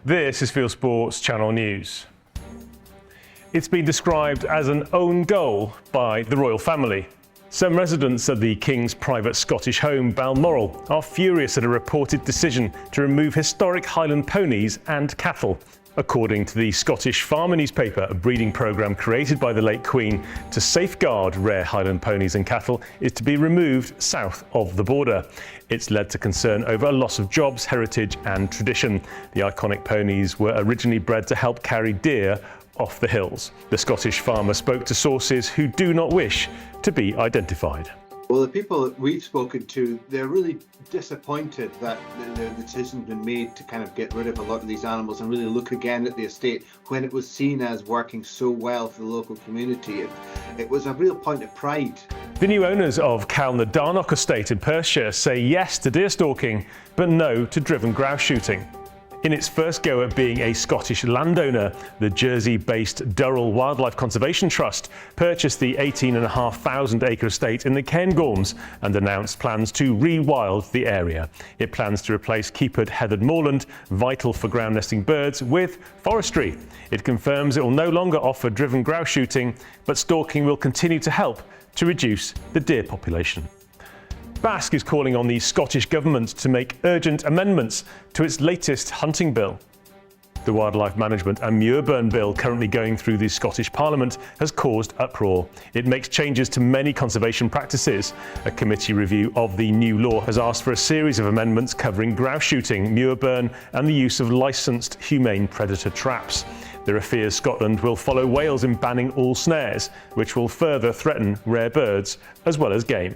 This is Fieldsports Channel News. It's been described as an own goal by the royal family. Some residents of the King's private Scottish home, Balmoral, are furious at a reported decision to remove historic Highland ponies and cattle. According to the Scottish Farmer newspaper, a breeding programme created by the late Queen to safeguard rare Highland ponies and cattle is to be removed south of the border. It's led to concern over a loss of jobs, heritage and tradition. The iconic ponies were originally bred to help carry deer off the hills. The Scottish farmer spoke to sources who do not wish to be identified. Well, the people that we've spoken to, they're really disappointed that the decision's been made to kind of get rid of a lot of these animals and really look again at the estate when it was seen as working so well for the local community. It was a real point of pride. The new owners of Calne-Darnoch estate in Perthshire say yes to deer stalking, but no to driven grouse shooting. In its first go at being a Scottish landowner, the Jersey-based Durrell Wildlife Conservation Trust purchased the 18,500-acre estate in the Cairngorms and announced plans to re-wild the area. It plans to replace keepered heathered moorland, vital for ground-nesting birds, with forestry. It confirms it will no longer offer driven grouse shooting, but stalking will continue to help to reduce the deer population. Basque is calling on the Scottish Government to make urgent amendments to its latest hunting bill. The Wildlife Management and Muirburn Bill, currently going through the Scottish Parliament, has caused uproar. It makes changes to many conservation practices. A committee review of the new law has asked for a series of amendments covering grouse shooting, Muirburn and the use of licensed humane predator traps. There are fears Scotland will follow Wales in banning all snares, which will further threaten rare birds as well as game.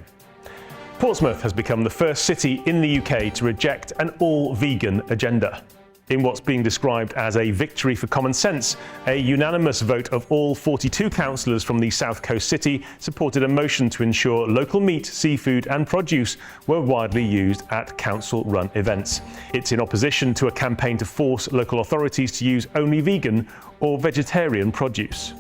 Portsmouth has become the first city in the UK to reject an all-vegan agenda. In what's being described as a victory for common sense, a unanimous vote of all 42 councillors from the South Coast city supported a motion to ensure local meat, seafood and produce were widely used at council-run events. It's in opposition to a campaign to force local authorities to use only vegan or vegetarian produce.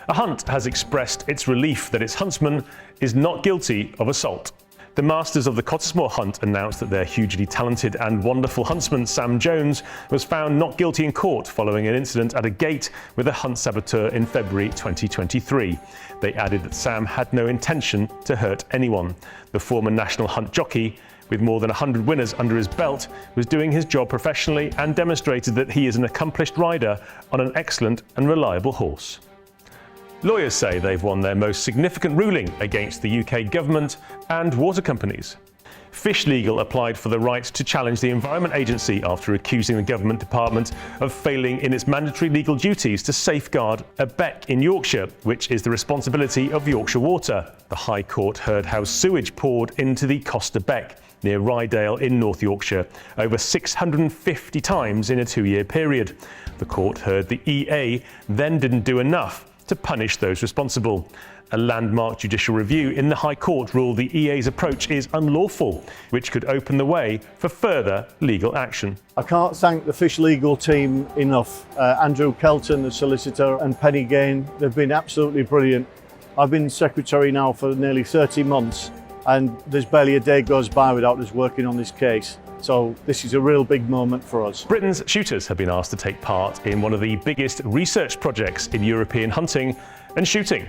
A hunt has expressed its relief that its huntsman is not guilty of assault. The masters of the Cottesmore hunt announced that their hugely talented and wonderful huntsman Sam Jones was found not guilty in court following an incident at a gate with a hunt saboteur in February 2023. They added that Sam had no intention to hurt anyone. The former national hunt jockey, with more than 100 winners under his belt, was doing his job professionally and demonstrated that he is an accomplished rider on an excellent and reliable horse. Lawyers say they've won their most significant ruling against the UK government and water companies. Fish Legal applied for the right to challenge the Environment Agency after accusing the government department of failing in its mandatory legal duties to safeguard a beck in Yorkshire, which is the responsibility of Yorkshire Water. The High Court heard how sewage poured into the Coster Beck near Rydale in North Yorkshire over 650 times in a 2-year period. The court heard the EA then didn't do enough to punish those responsible. A landmark judicial review in the High Court ruled the EA's approach is unlawful, which could open the way for further legal action. I can't thank the Fish Legal team enough. Andrew Kelton, the solicitor, and Penny Gain, they've been absolutely brilliant. I've been secretary now for nearly 30 months, and there's barely a day goes by without us working on this case. So this is a real big moment for us. Britain's shooters have been asked to take part in one of the biggest research projects in European hunting and shooting.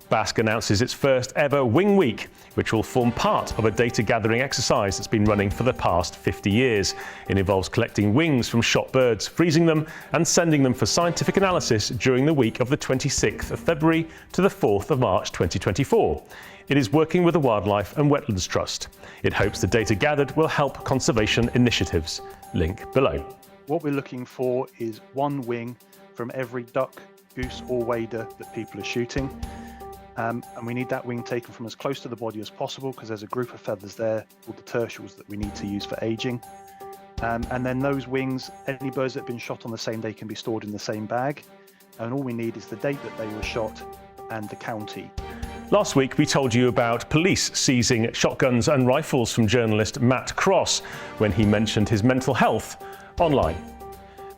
Basque announces its first ever Wing Week, which will form part of a data gathering exercise that's been running for the past 50 years. It involves collecting wings from shot birds, freezing them and sending them for scientific analysis during the week of the 26th of February to the 4th of March 2024. It is working with the Wildlife and Wetlands Trust. It hopes the data gathered will help conservation initiatives. Link below. What we're looking for is one wing from every duck, goose or wader that people are shooting. And we need that wing taken from as close to the body as possible because there's a group of feathers there called the tertials that we need to use for aging. And then those wings, any birds that have been shot on the same day can be stored in the same bag. And all we need is the date that they were shot and the county. Last week we told you about police seizing shotguns and rifles from journalist Matt Cross when he mentioned his mental health online.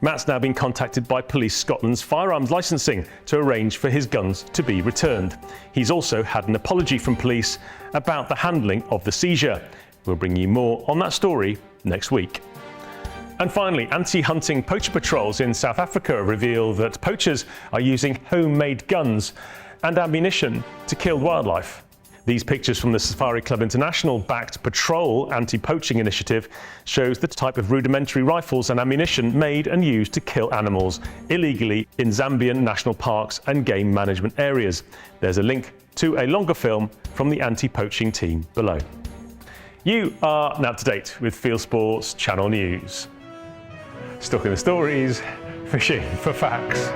Matt's now been contacted by Police Scotland's firearms licensing to arrange for his guns to be returned. He's also had an apology from police about the handling of the seizure. We'll bring you more on that story next week. And finally, anti-hunting poacher patrols in South Africa reveal that poachers are using homemade guns and ammunition to kill wildlife. These pictures from the Safari Club International-backed Patrol anti-poaching initiative shows the type of rudimentary rifles and ammunition made and used to kill animals illegally in Zambian national parks and game management areas. There's a link to a longer film from the anti-poaching team below. You are now up to date with Fieldsports Channel News. Stalking the stories, fishing for facts.